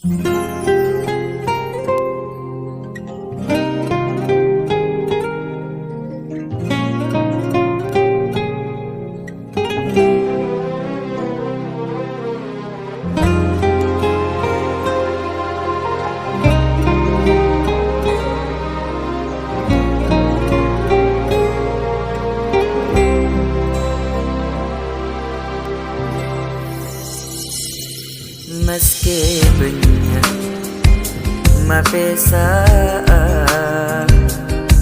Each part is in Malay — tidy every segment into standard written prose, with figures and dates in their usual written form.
Meski banyak mapesa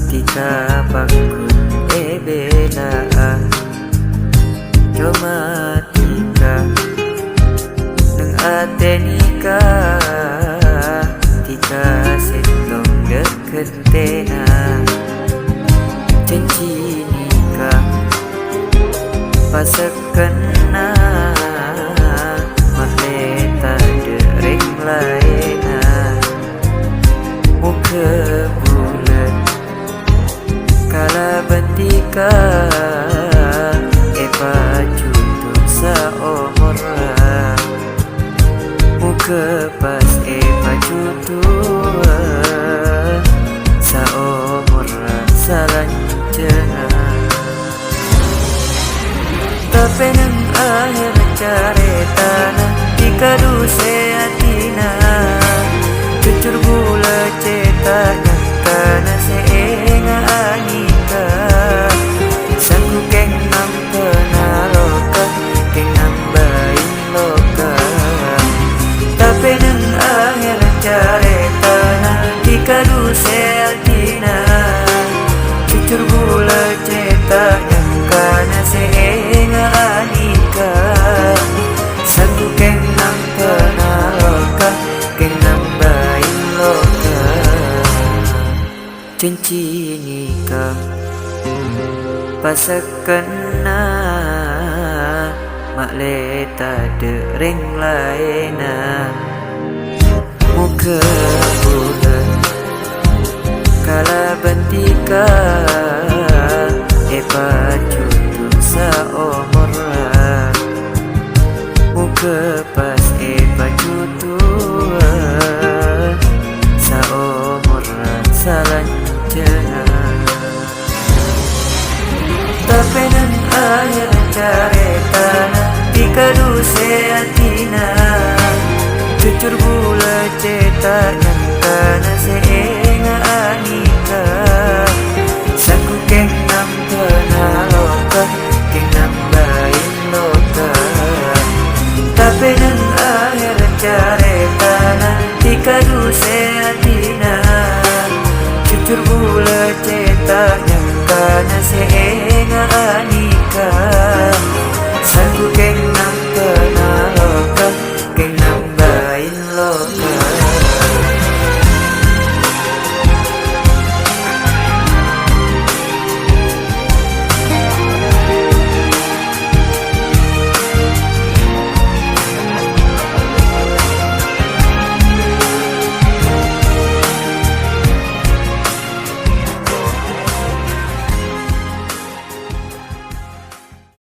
tika bakun ebela cuma tika neng atenika tika setong deketena janji nikah pasakena mahleta dering laina muka bulan kala bentika epa jutuk saomora muka pas epa jutuk saomora salanjana tapi nang akhir caretana dikadu seatina jujur gula cetanya karena seenga anika sangku keng nam penaloka keng nambahin loka tapi nang akhir caretana dikadu seatina jujur gula cetanya karena seenga anika sangku keng nam penaloka keng nambahin loka janji nikah pasakena makleta dering laina muka bulan kala bentika epa jutuk saomora muka pas epa jutuk saomora salanjana tapi nang akhir caretana dikadu seatina jujur gula cetanya karena seenga anika sangku keng nam penaloka keng nambahin loka tapi nang akhir caretana dikadu seatina jujur gula cetanya karena seenga anika